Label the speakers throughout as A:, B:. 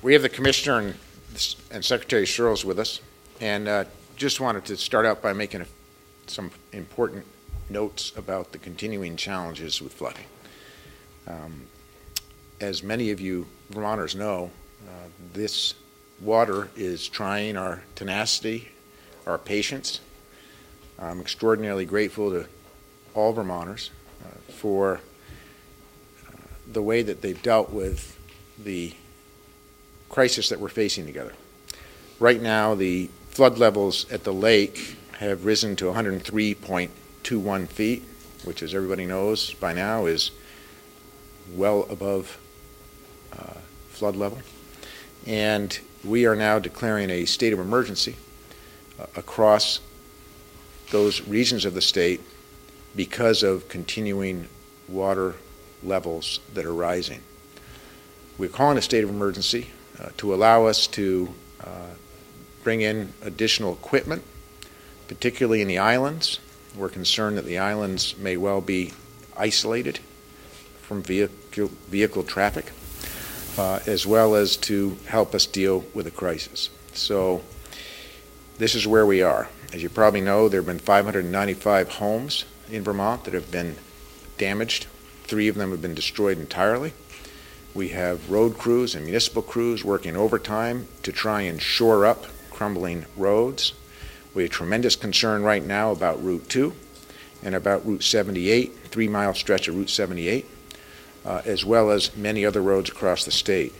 A: We have the Commissioner and Secretary Searles with us, and just wanted to start out by making some important notes about the continuing challenges with flooding. As many of you Vermonters know, this water is trying our tenacity, our patience. I'm extraordinarily grateful to all Vermonters for the way that they've dealt with the crisis that we're facing together. Right now, the flood levels at the lake have risen to 103.21 feet, which, as everybody knows by now, is well above flood level. And we are now declaring a state of emergency across those regions of the state because of continuing water levels that are rising. We're calling a state of emergency to allow us to bring in additional equipment, particularly in the islands. We're concerned that the islands may well be isolated from vehicle traffic, as well as to help us deal with the crisis. So this is where we are. As you probably know, there have been 595 homes in Vermont that have been damaged. 3 of them have been destroyed entirely. We have road crews and municipal crews working overtime to try and shore up crumbling roads. We have tremendous concern right now about Route 2 and about Route 78, 3-mile stretch of Route 78, as well as many other roads across the state.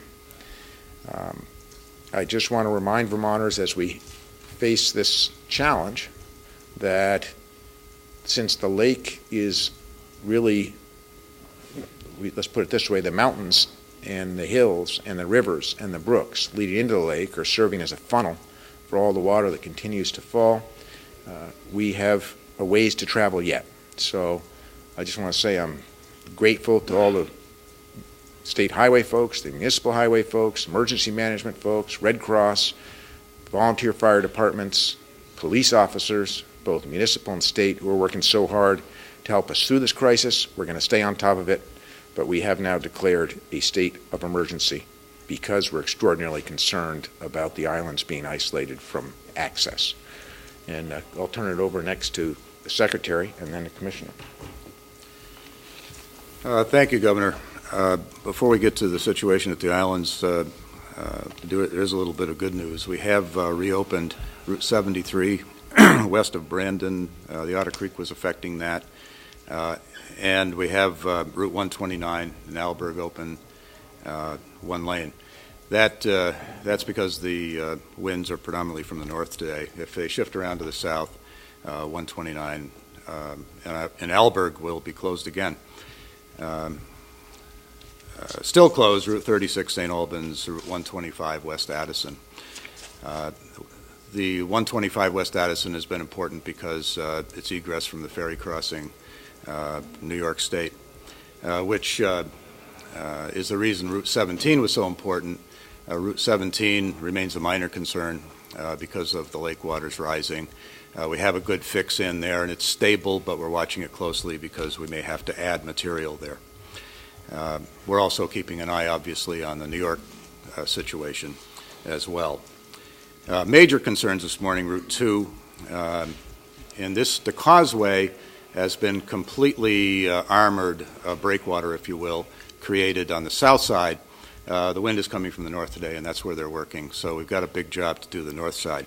A: I just want to remind Vermonters as we face this challenge that since the lake is really, let's put it this way, the mountains and the hills and the rivers and the brooks leading into the lake are serving as a funnel for all the water that continues to fall. We have a ways to travel yet. So I just want to say I'm grateful to all the state highway folks, the municipal highway folks, emergency management folks, Red Cross, volunteer fire departments, police officers, both municipal and state, who are working so hard to help us through this crisis. We're going to stay on top of it, but we have now declared a state of emergency because we're extraordinarily concerned about the islands being isolated from access. And I'll turn it over next to the Secretary and then the Commissioner.
B: Thank you, Governor. Before we get to the situation at the islands, there's a little bit of good news. We have reopened Route 73 west of Brandon. The Otter Creek was affecting that. And we have Route 129 in Alberg open, one lane. That's because the winds are predominantly from the north today. If they shift around to the south, 129 and Alberg will be closed again. Still closed, Route 36 St. Albans, Route 125 West Addison. The 125 West Addison has been important because it's egress from the ferry crossing, New York State, which is the reason Route 17 was so important. Route 17 remains a minor concern because of the lake waters rising. We have a good fix in there, and it's stable, but we're watching it closely because we may have to add material there. We're also keeping an eye, obviously, on the New York situation as well. Major concerns this morning, Route 2. The causeway has been completely armored breakwater, if you will, created on the south side. The wind is coming from the north today, and that's where they're working. So we've got a big job to do the north side.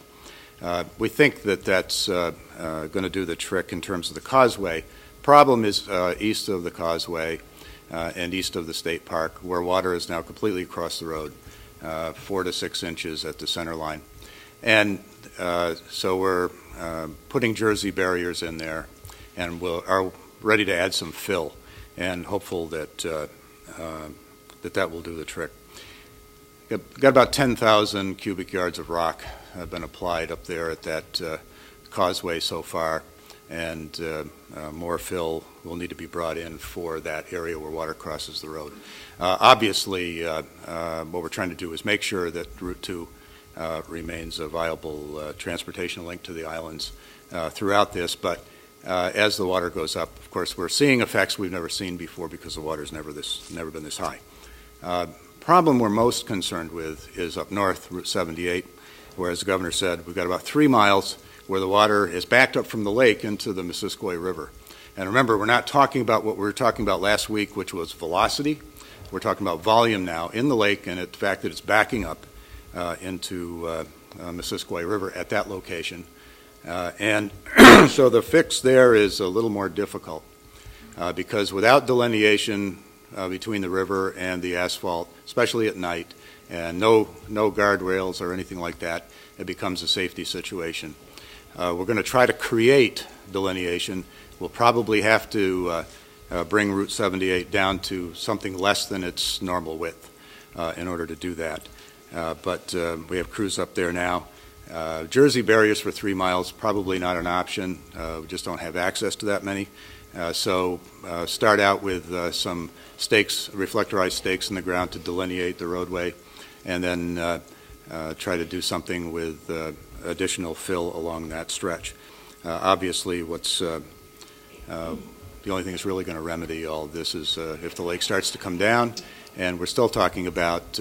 B: We think that that's going to do the trick in terms of the causeway. Problem is east of the causeway and east of the state park, where water is now completely across the road, 4 to 6 inches at the center line. And so we're putting jersey barriers in there, and are ready to add some fill, and hopeful that that will do the trick. Got about 10,000 cubic yards of rock have been applied up there at that causeway so far, and more fill will need to be brought in for that area where water crosses the road. Obviously, what we're trying to do is make sure that Route 2 remains a viable transportation link to the islands throughout this, but as the water goes up, of course, we're seeing effects we've never seen before because the water's never been this high. problem we're most concerned with is up north, Route 78, where, as the governor said, we've got about 3 miles where the water is backed up from the lake into the Missisquoi River. And remember, we're not talking about what we were talking about last week, which was velocity. We're talking about volume now in the lake, and the fact that it's backing up into Missisquoi River at that location. And so the fix there is a little more difficult because without delineation between the river and the asphalt, especially at night, and no guardrails or anything like that, it becomes a safety situation. We're going to try to create delineation. We'll probably have to bring Route 78 down to something less than its normal width in order to do that. But we have crews up there now. Jersey barriers for 3 miles, probably not an option. We just don't have access to that many. So start out with some stakes, reflectorized stakes in the ground to delineate the roadway, and then try to do something with additional fill along that stretch. Obviously, the only thing that's really going to remedy all of this is if the lake starts to come down, and we're still talking about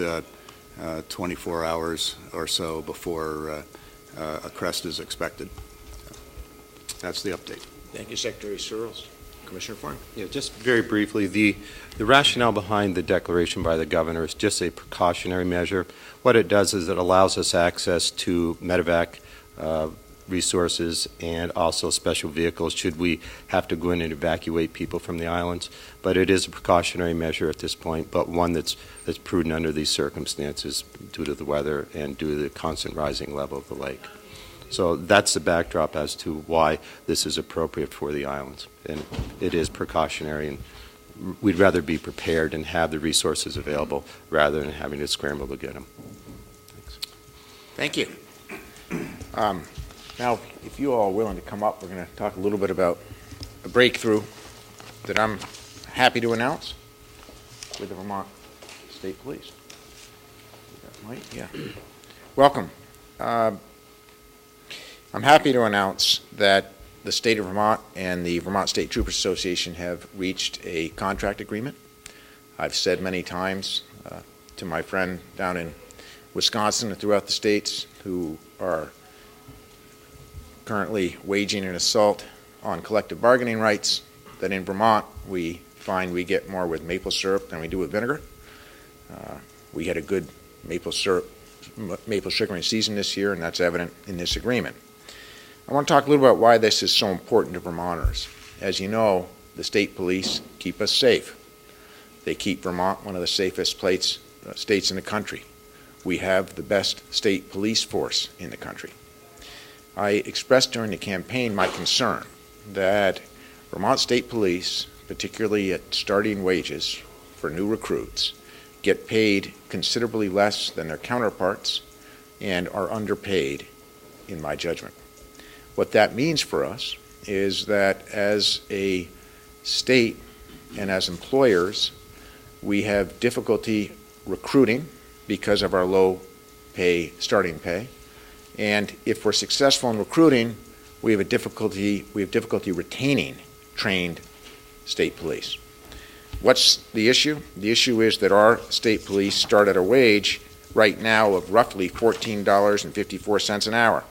B: 24 hours or so before a crest is expected. That's the update.
A: Thank you, Secretary Searles. Commissioner Forn.
C: Yeah, just very briefly, the rationale behind the declaration by the governor is just a precautionary measure. What it does is it allows us access to medevac resources and also special vehicles should we have to go in and evacuate people from the islands. But it is a precautionary measure at this point, but one that's prudent under these circumstances due to the weather and due to the constant rising level of the lake. So that's the backdrop as to why this is appropriate for the islands. And it is precautionary, and we'd rather be prepared and have the resources available rather than having to scramble to get them. Thanks.
A: Thank you. Now, if you all are willing to come up, we're going to talk a little bit about a breakthrough that I'm happy to announce with the Vermont State Police. Yeah. Welcome. I'm happy to announce that the state of Vermont and the Vermont State Troopers Association have reached a contract agreement. I've said many times to my friend down in Wisconsin and throughout the states who are currently waging an assault on collective bargaining rights that in Vermont we find we get more with maple syrup than we do with vinegar. We had a good maple sugaring season this year, and that's evident in this agreement. I want to talk a little about why this is so important to Vermonters. As you know, the state police keep us safe. They keep Vermont one of the safest states in the country. We have the best state police force in the country. I expressed during the campaign my concern that Vermont State Police, particularly at starting wages for new recruits, get paid considerably less than their counterparts and are underpaid, in my judgment. What that means for us is that as a state and as employers, we have difficulty recruiting because of our low starting pay. And if we're successful in recruiting, we have difficulty retaining trained state police. What's the issue? The issue is that our state police start at a wage right now of roughly $14.54 an hour.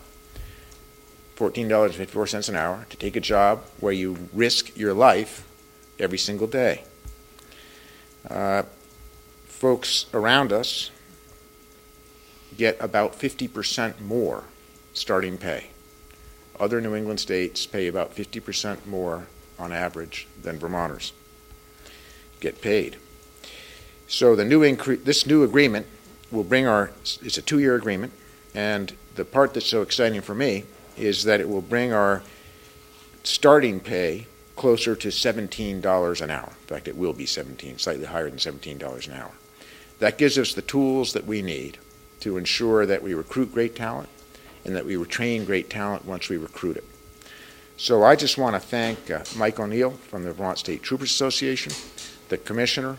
A: $14.54 an hour to take a job where you risk your life every single day. Folks around us get about 50% more starting pay. Other New England states pay about 50% more on average than Vermonters get paid. So this new agreement will bring it's a 2-year agreement, and the part that's so exciting for me is that it will bring our starting pay closer to $17 an hour. In fact, it will be slightly higher than $17 an hour. That gives us the tools that we need to ensure that we recruit great talent and that we retrain great talent once we recruit it. So I just want to thank Mike O'Neill from the Vermont State Troopers Association, the Commissioner,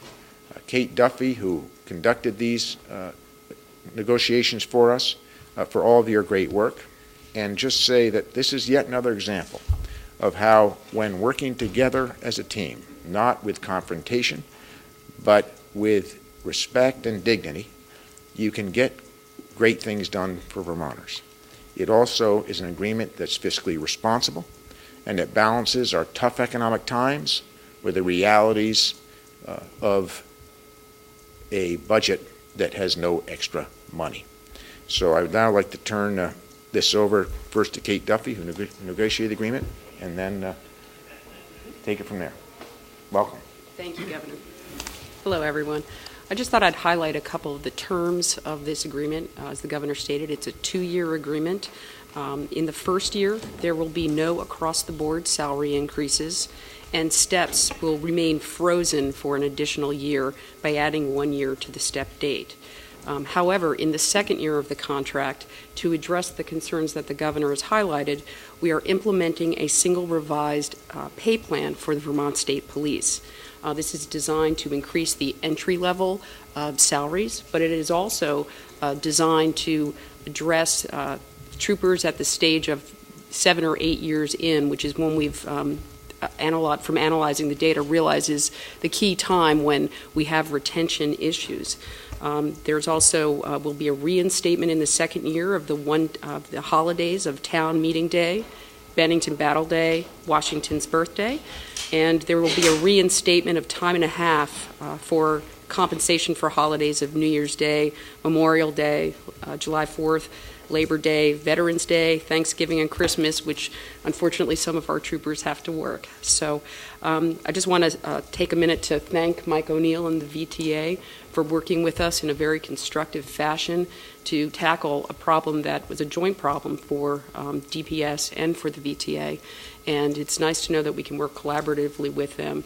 A: Kate Duffy, who conducted these negotiations for us, for all of your great work, and just say that this is yet another example of how, when working together as a team, not with confrontation, but with respect and dignity, you can get great things done for Vermonters. It also is an agreement that's fiscally responsible and that balances our tough economic times with the realities of a budget that has no extra money. So I would now like to turn this over first to Kate Duffy, who negotiated the agreement, and then take it from there. Welcome.
D: Thank you, Governor. Hello, everyone. I just thought I'd highlight a couple of the terms of this agreement. As the Governor stated, it's a 2-year agreement. In the first year, there will be no across-the-board salary increases, and steps will remain frozen for an additional year by adding 1 year to the step date. However, in the second year of the contract, to address the concerns that the Governor has highlighted, we are implementing a single revised pay plan for the Vermont State Police. This is designed to increase the entry level of salaries, but it is also designed to address troopers at the stage of 7 or 8 years in, which is when we've from analyzing the data realizes the key time when we have retention issues. There's also will be a reinstatement in the second year of the holidays of Town Meeting Day, Bennington Battle Day, Washington's birthday, and there will be a reinstatement of time and a half for compensation for holidays of New Year's Day, Memorial Day, July 4th, Labor Day, Veterans Day, Thanksgiving, and Christmas, which unfortunately some of our troopers have to work. So I just want to take a minute to thank Mike O'Neill and the VTA for working with us in a very constructive fashion to tackle a problem that was a joint problem for DPS and for the VTA. And it's nice to know that we can work collaboratively with them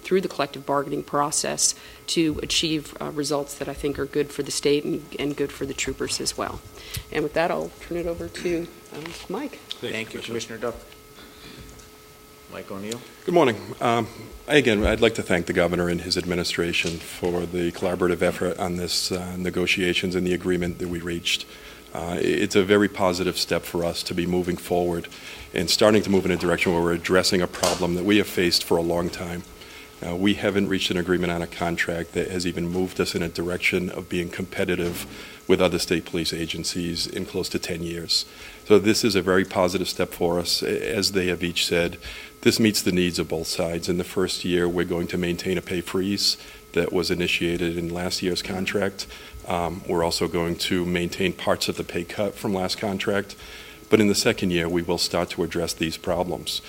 D: through the collective bargaining process to achieve results that I think are good for the state and good for the troopers as well. And with that, I'll turn it over to Mike.
A: Thank you, Commissioner Duff. Mike O'Neill.
E: Good morning. Again, I'd like to thank the Governor and his administration for the collaborative effort on this negotiations and the agreement that we reached. It's a very positive step for us to be moving forward and starting to move in a direction where we're addressing a problem that we have faced for a long time. We haven't reached an agreement on a contract that has even moved us in a direction of being competitive with other state police agencies in close to 10 years. So this is a very positive step for us. As they have each said, this meets the needs of both sides. In the first year, we're going to maintain a pay freeze that was initiated in last year's contract. We're also going to maintain parts of the pay cut from last contract. But in the second year, we will start to address these problems.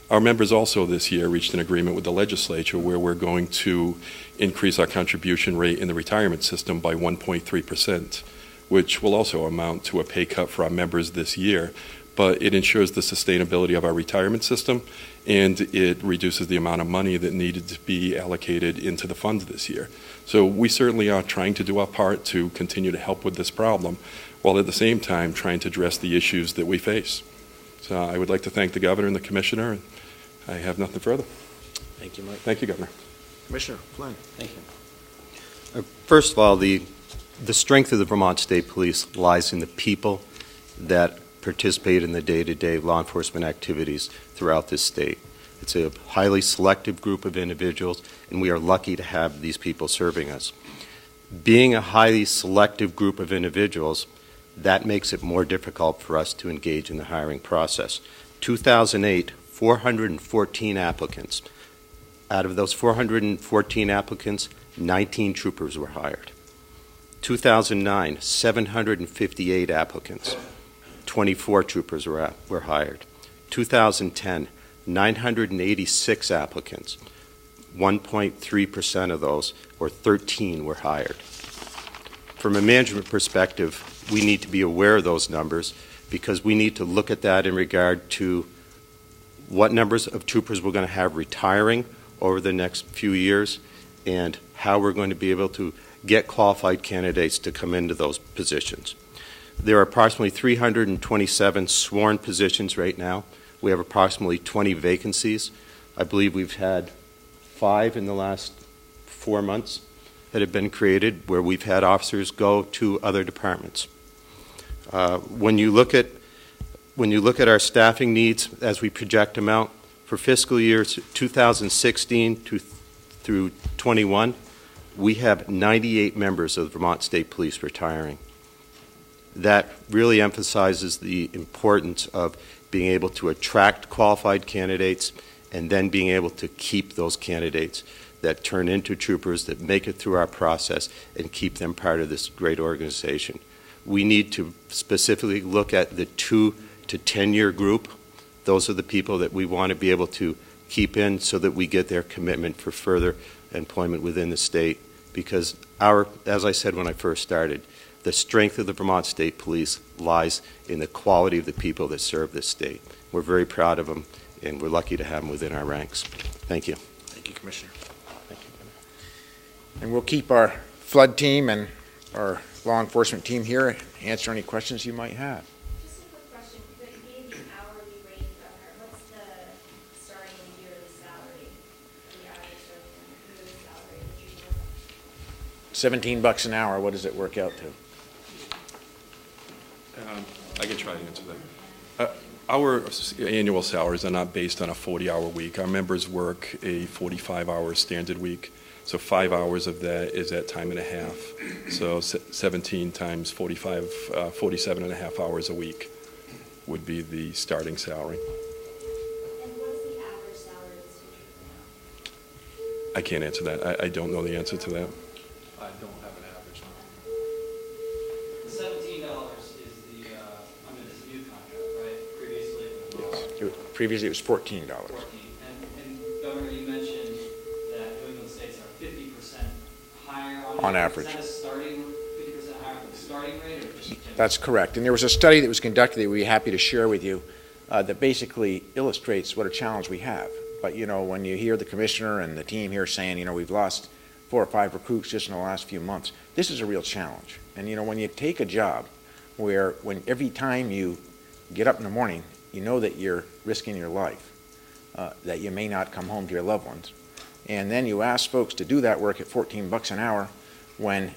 E: Our members also this year reached an agreement with the legislature where we're going to increase our contribution rate in the retirement system by 1.3%, which will also amount to a pay cut for our members this year. But it ensures the sustainability of our retirement system, and it reduces the amount of money that needed to be allocated into the funds this year. So we certainly are trying to do our part to continue to help with this problem, while at the same time trying to address the issues that we face. So I would like to thank the Governor and the Commissioner, and I have nothing further.
A: Thank you, Mike.
E: Thank you, Governor.
A: Commissioner Flynn.
C: Thank you. First of all, the strength of the Vermont State Police lies in the people that participate in the day-to-day law enforcement activities throughout this state. It's a highly selective group of individuals, and we are lucky to have these people serving us. Being a highly selective group of individuals, that makes it more difficult for us to engage in the hiring process. 2008, 414 applicants. Out of those 414 applicants, 19 troopers were hired. 2009, 758 applicants. 24 troopers were hired. 2010, 986 applicants. 1.3% of those, or 13, were hired. From a management perspective, we need to be aware of those numbers because we need to look at that in regard to what numbers of troopers we're going to have retiring over the next few years and how we're going to be able to get qualified candidates to come into those positions. There are approximately 327 sworn positions right now. We have approximately 20 vacancies. I believe we've had 5 in the last 4 months that have been created where we've had officers go to other departments. When you look at our staffing needs as we project them out for fiscal years 2016 through 21, we have 98 members of the Vermont State Police retiring. That really emphasizes the importance of being able to attract qualified candidates and then being able to keep those candidates that turn into troopers, that make it through our process, and keep them part of this great organization. We need to specifically look at the 2 to 10-year group. Those are the people that we want to be able to keep in so that we get their commitment for further employment within the state. Because as I said when I first started, the strength of the Vermont State Police lies in the quality of the people that serve this state. We're very proud of them, and we're lucky to have them within our ranks. Thank you.
A: Thank you, Commissioner. Thank you. And we'll keep our flood team and our law enforcement team here and answer any questions you might have.
F: Just a quick question. You gave the hourly rate, Governor. What's the starting yearly salary for the average serviceman? Who is salary that you work?
A: $17 an hour, what does it work out to?
E: I can try to answer that. Our annual salaries are not based on a 40-hour week. Our members work a 45-hour standard week, so 5 hours of that is at time and a half. So 17 times 45, 47 and a half hours a week would be the starting salary.
F: And what is the average salary of the teacher now?
E: I can't answer that. I don't know the answer to that.
G: I don't have an average number. The $17 is the, under this new contract, right? Previously it was
A: Previously it was $14.
G: 14. And Governor, you mentioned that New England states are 50% higher
A: On average.
G: Is that a starting, 50% higher for the starting rate or just?
A: That's correct. And there was a study that was conducted that we'd be happy to share with you that basically illustrates what a challenge we have. But, you know, when you hear the commissioner and the team here saying, you know, we've lost 4 or 5 recruits just in the last few months, this is a real challenge. And, you know, when you take a job where when every time you get up in the morning, you know that you're risking your life, that you may not come home to your loved ones, and then you ask folks to do that work at $14 an hour when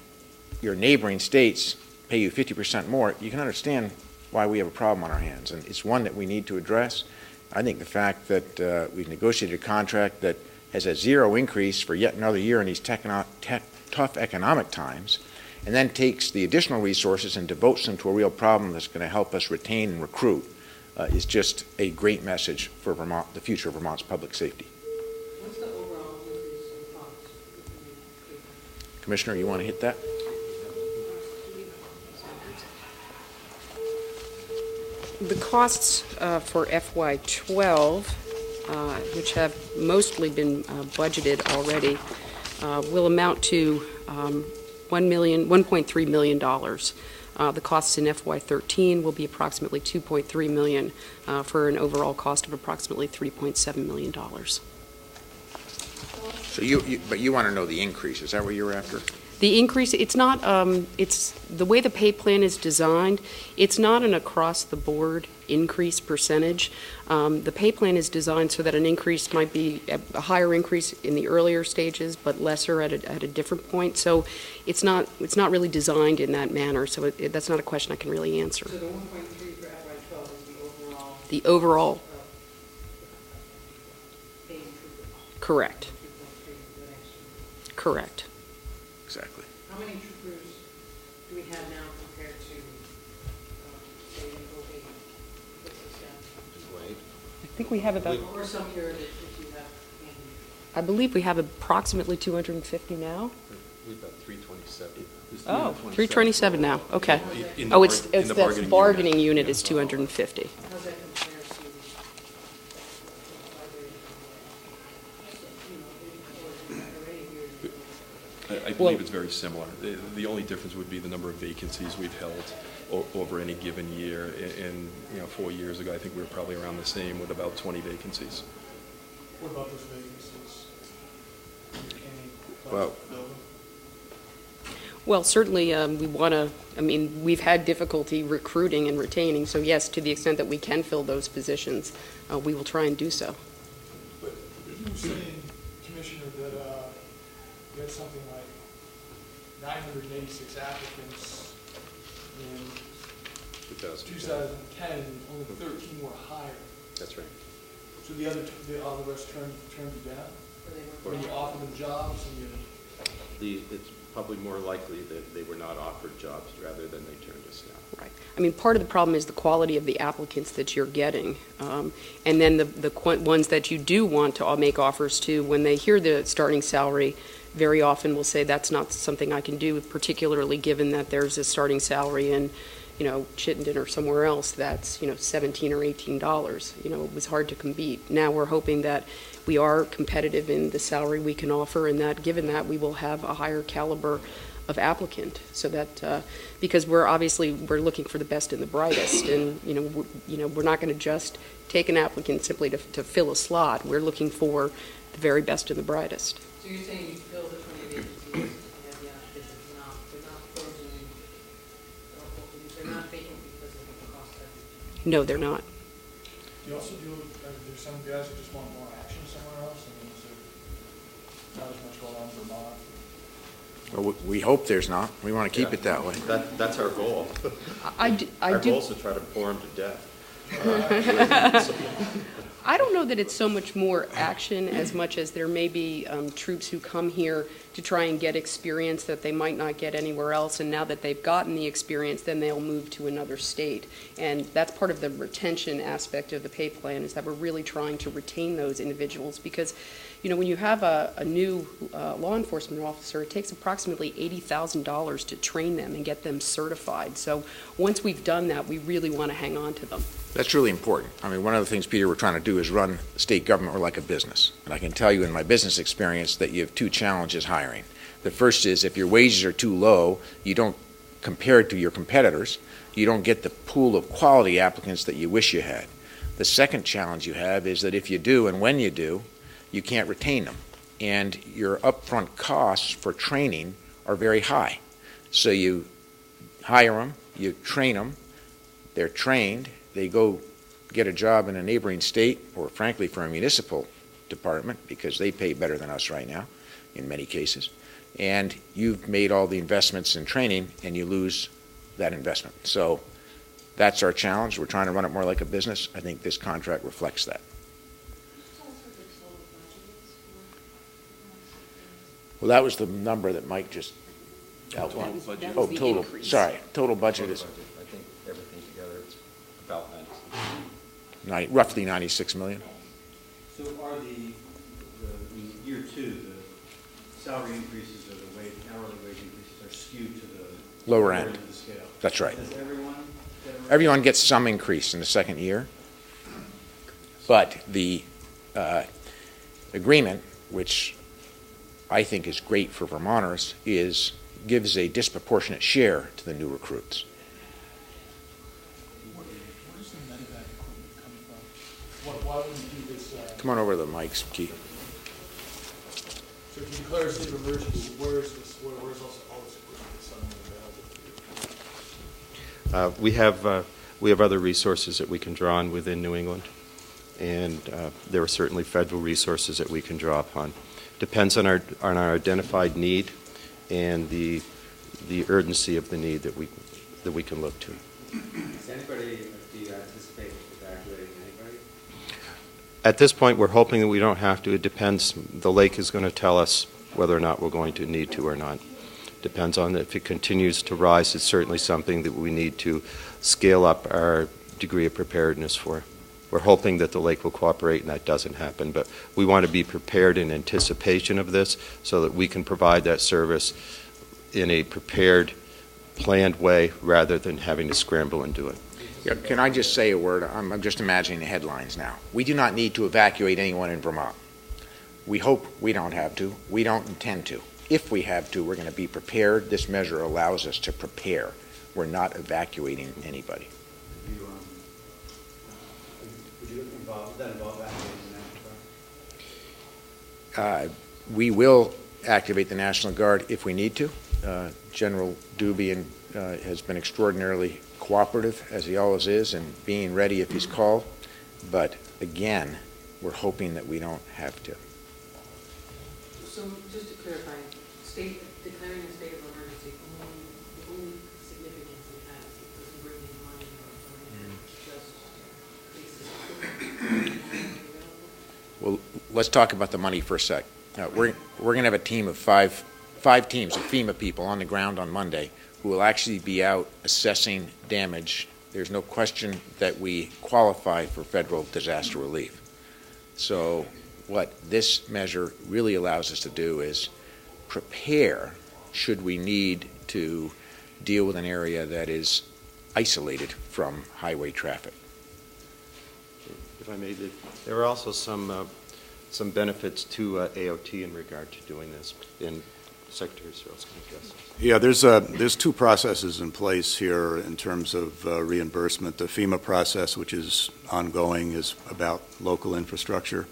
A: your neighboring states pay you 50% more, you can understand why we have a problem on our hands. And it's one that we need to address. I think the fact that we've negotiated a contract that has a 0 increase for yet another year in these tough economic times, and then takes the additional resources and devotes them to a real problem that's going to help us retain and recruit is just a great message for Vermont, the future of Vermont's public safety.
H: What's the overall increase in costs?
A: Commissioner, you want to hit that?
D: The costs for FY12, which have mostly been budgeted already, will amount to $1.3 million. The costs in FY13 will be approximately $2.3 million for an overall cost of approximately $3.7 million.
A: So but you want to know the increase. Is that what you're after?
D: The increase, it's not, it's the way the pay plan is designed, it's not an across-the-board increase percentage. The pay plan is designed so that an increase might be a higher increase in the earlier stages, but lesser at a different point. So it's not really designed in that manner. So that's not a question I can really answer.
H: So the 1.3 for FY12 is the overall?
D: The overall,
H: Paying troopers?
D: correct,
H: 2.3 for the next year.
D: correct.
A: Exactly.
H: How many troopers do we have now compared to, say, in 08? What's the status?
D: I think we have about,
H: Or some period if you have handy.
D: I believe we have approximately 250 now.
E: We've got 327.
D: Oh, 327 now, okay.
E: In the
D: Oh, it's
E: in the
D: that's bargaining unit is 250.
H: How's that compare to?
E: I believe it's very similar. The only difference would be the number of vacancies we've held over any given year. And 4 years ago, I think we were probably around the same with about 20 vacancies.
I: What about those vacancies?
A: Well,
D: Well, certainly, we want to, I mean, we've had difficulty recruiting and retaining, so yes, to the extent that we can fill those positions, we will try and do so.
I: But you were saying, Commissioner, that you had something like 986 applicants in 2010, and only 13 were hired.
E: That's right.
I: So all the rest turned you down?
H: Or they
I: Or you offered them jobs and you...
C: it's probably more likely that they were not offered jobs rather than they turned us down.
D: Right. I mean, part of the problem is the quality of the applicants that you're getting. And then the ones that you do want to make offers to, when they hear the starting salary, very often will say that's not something I can do, particularly given that there's a starting salary in, Chittenden or somewhere else that's, $17 or $18. It was hard to compete. Now we're hoping that we are competitive in the salary we can offer, and that given that we will have a higher caliber of applicant, so that because we're looking for the best and the brightest, and we're not going to just take an applicant simply to fill a slot. We're looking for the very best and the brightest.
H: So you're saying you fill the 20 vacancies and you have the applicants, they're not frozen, they're not vacant because of the cost of
D: No, they're not.
I: You also do, there's some guys who just want more action somewhere else, I mean, is there not as much going on in Vermont?
A: Well, we hope there's not. We want to keep it that way.
C: That's our goal.
D: I
C: Our
D: do.
C: goal is to try to bore them to death.
D: I don't know that it's so much more action as much as there may be troops who come here to try and get experience that they might not get anywhere else, and now that they've gotten the experience, then they'll move to another state. And that's part of the retention aspect of the pay plan, is that we're really trying to retain those individuals, because when you have a new law enforcement officer, it takes approximately $80,000 to train them and get them certified. So once we've done that, we really want to hang on to them.
A: That's really important. I mean, one of the things, Peter, we're trying to do is run state government like a business. And I can tell you in my business experience that you have two challenges hiring. The first is if your wages are too low, you don't, compared to your competitors, you don't get the pool of quality applicants that you wish you had. The second challenge you have is that if you do, and when you do, you can't retain them. And your upfront costs for training are very high. So you hire them, you train them, they're trained, they go get a job in a neighboring state, or frankly for a municipal department, because they pay better than us right now in many cases. And you've made all the investments in training and you lose that investment. So that's our challenge. We're trying to run it more like a business. I think this contract reflects that. Well, that was the number that Mike just outlined.
D: That
A: Oh,
D: was the
A: total,
D: increase.
A: sorry, total budget is
C: I think everything together, it's about 90.
A: roughly 96 million.
G: So are in year two, the salary increases or the hourly wage increases are skewed to the
A: Lower end.
G: of the scale?
A: That's right.
G: Does everyone get a raise?
A: Everyone gets some increase in the second year, but the agreement, which I think is great for Vermonters, gives a disproportionate share to the new recruits.
I: Where does the medevac equipment come from? Why would we do this?
A: Come on over to the mics, Keith.
I: So if you declare a state of emergency, where's also all this equipment that's suddenly available for you?
C: We have other resources that we can draw on within New England, and there are certainly federal resources that we can draw upon. Depends on our identified need and the urgency of the need that we can look to.
J: Is anybody, do you anticipate evacuating anybody?
C: At this point, we're hoping that we don't have to. It depends. The lake is going to tell us whether or not we're going to need to or not. Depends on if it continues to rise. It's certainly something that we need to scale up our degree of preparedness for. We're hoping that the lake will cooperate and that doesn't happen, but we want to be prepared in anticipation of this so that we can provide that service in a prepared, planned way rather than having to scramble and do it.
A: Yeah, can I just say a word? I'm just imagining the headlines now. We do not need to evacuate anyone in Vermont. We hope we don't have to. We don't intend to. If we have to, we're going to be prepared. This measure allows us to prepare. We're not evacuating anybody.
G: Would that involve activating the National Guard?
A: We will activate the National Guard if we need to. General Dubey has been extraordinarily cooperative, as he always is, and being ready if he's called. But again, we're hoping that we don't have to.
H: So just to clarify, declaring a state of emergency, the only significance it has, it doesn't bring in money or just
A: Well, let's talk about the money for a sec. We're going to have a team of 5 5 teams of FEMA people on the ground on Monday who will actually be out assessing damage. There's no question that we qualify for federal disaster relief. So what this measure really allows us to do is prepare should we need to deal with an area that is isolated from highway traffic.
C: If I may, there are also some benefits to AOT in regard to doing this, and Secretary Searles can address this.
B: Yeah, there's 2 processes in place here in terms of reimbursement. The FEMA process, which is ongoing, is about local infrastructure.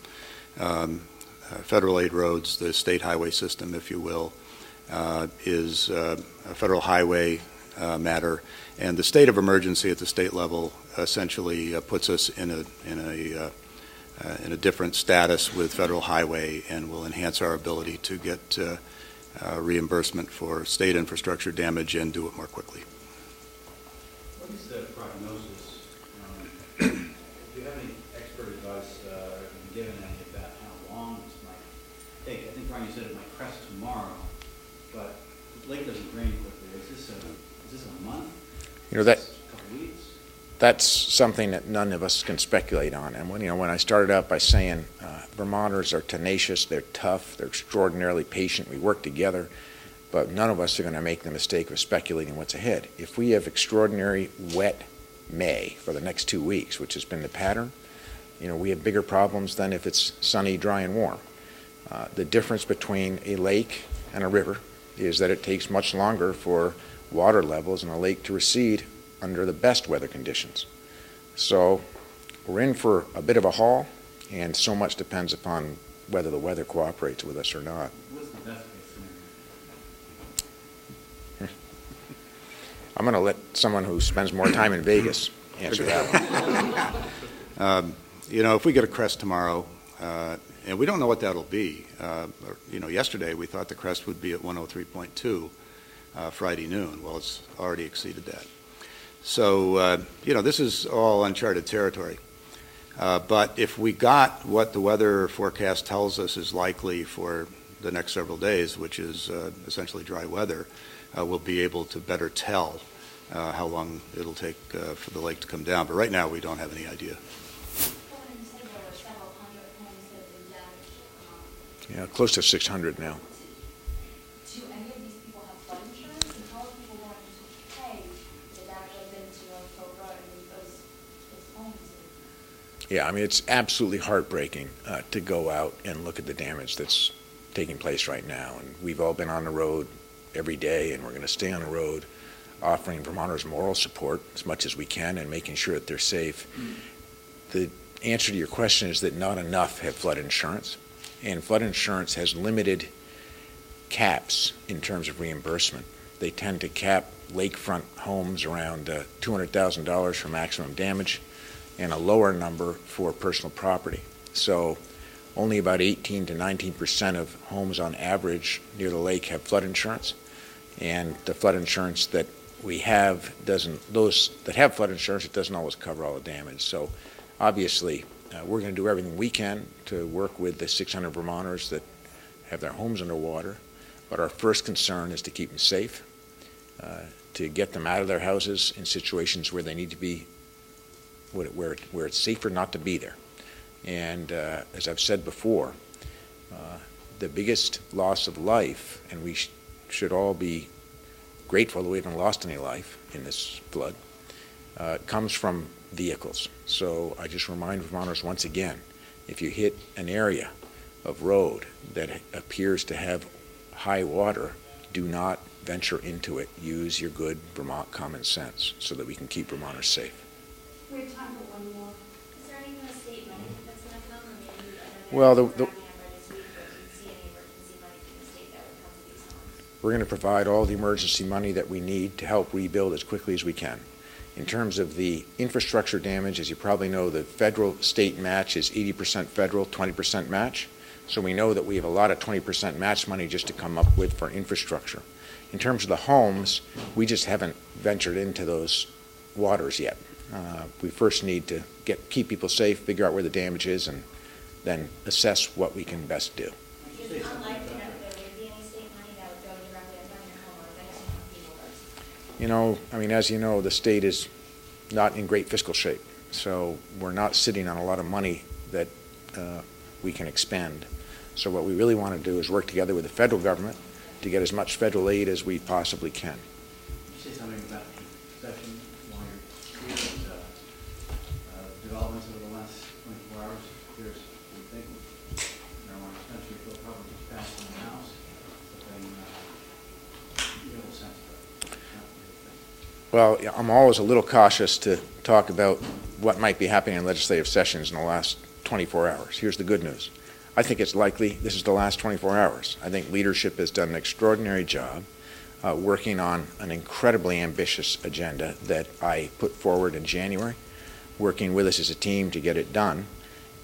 B: Federal aid roads, the state highway system, if you will, is a federal highway matter, and the state of emergency at the state level essentially puts us in a different status with federal highway and will enhance our ability to get reimbursement for state infrastructure damage and do it more quickly.
J: What is the prognosis? Do you have any expert advice given any about how long this might take? I think Ron, you said it might crest tomorrow, but the lake doesn't drain quickly. Is this a month?
A: You know, that
J: A couple weeks?
A: that's something that none of us can speculate on. And when I started out by saying Vermonters are tenacious, they're tough, they're extraordinarily patient, we work together, but none of us are going to make the mistake of speculating what's ahead. If we have extraordinary wet May for the next 2 weeks, which has been the pattern, we have bigger problems than if it's sunny, dry, and warm. The difference between a lake and a river is that it takes much longer for water levels in a lake to recede under the best weather conditions. So we're in for a bit of a haul, and so much depends upon whether the weather cooperates with us or not.
J: What's the best case scenario?
A: I'm going to let someone who spends more time in Vegas answer that one.
B: If we get a crest tomorrow, and we don't know what that'll be. Yesterday we thought the crest would be at 103.2 Friday noon. Well, it's already exceeded that. So, this is all uncharted territory. But if we got what the weather forecast tells us is likely for the next several days, which is essentially dry weather, we'll be able to better tell how long it'll take for the lake to come down. But right now, we don't have any idea.
A: Yeah, close to 600 now.
F: Do any of these people have flood insurance? And how are people going to pay the damage that's been to Cobra and those homes?
A: Yeah, it's absolutely heartbreaking to go out and look at the damage that's taking place right now. And we've all been on the road every day, and we're going to stay on the road offering Vermonters moral support as much as we can and making sure that they're safe. The answer to your question is that not enough have flood insurance. And flood insurance has limited caps in terms of reimbursement. They tend to cap lakefront homes around $200,000 for maximum damage and a lower number for personal property. So only about 18 to 19% of homes on average near the lake have flood insurance. And the flood insurance that we have those that have flood insurance, it doesn't always cover all the damage. So obviously, we're going to do everything we can to work with the 600 Vermonters that have their homes underwater. But our first concern is to keep them safe, to get them out of their houses in situations where they need to be, where it's safer not to be there. And as I've said before, the biggest loss of life, and we should all be grateful that we haven't lost any life in this flood, comes from vehicles. So I just remind Vermonters once again, if you hit an area of road that appears to have high water, do not venture into it. Use your good Vermont common sense so that we can keep Vermonters safe.
F: We have time for one more. Is there any kind of state money that's going to come? Or maybe
A: Well,
F: this week, but do you see any emergency money from the state that would come to these homes?
A: We're going to provide all the emergency money that we need to help rebuild as quickly as we can. In terms of the infrastructure damage, as you probably know, the federal-state match is 80% federal, 20% match. So we know that we have a lot of 20% match money just to come up with for infrastructure. In terms of the homes, we just haven't ventured into those waters yet. We first need to keep people safe, figure out where the damage is, and then assess what we can best do.
F: Is it unlikely that there would be any state money that would go
A: As you know, the state is not in great fiscal shape, so we're not sitting on a lot of money that we can expend. So what we really want to do is work together with the federal government to get as much federal aid as we possibly can.
J: You say something about the session while you're here, developments over the last 24 hours. Here's one thing. Marijuana dispensary bill probably passed in the House. Something you have a sense of it.
A: Well, I'm always a little cautious to talk about what might be happening in legislative sessions in the last 24 hours. Here's the good news. I think it's likely this is the last 24 hours. I think leadership has done an extraordinary job working on an incredibly ambitious agenda that I put forward in January, working with us as a team to get it done,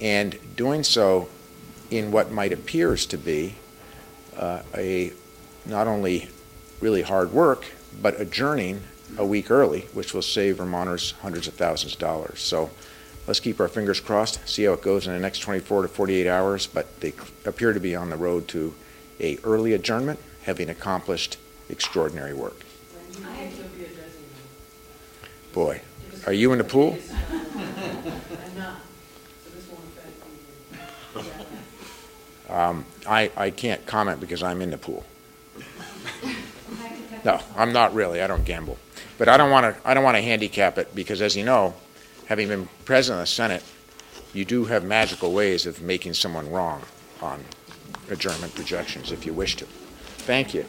A: and doing so in what might appears to be a not only really hard work, but adjourning a week early, which will save Vermonters hundreds of thousands of dollars. So let's keep our fingers crossed, see how it goes in the next 24 to 48 hours, but they appear to be on the road to an early adjournment, having accomplished extraordinary work.
H: When do you think you'll be addressing them?
A: Boy, are you in the pool?
H: I'm not, so this won't affect me.
A: I can't comment because I'm in the pool. No, I'm not really. I don't gamble. But I don't want to handicap it because, as you know, having been president of the Senate, you do have magical ways of making someone wrong on adjournment projections if you wish to. Thank you.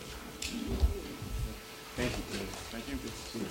B: Thank you. Thank you. Good to see you.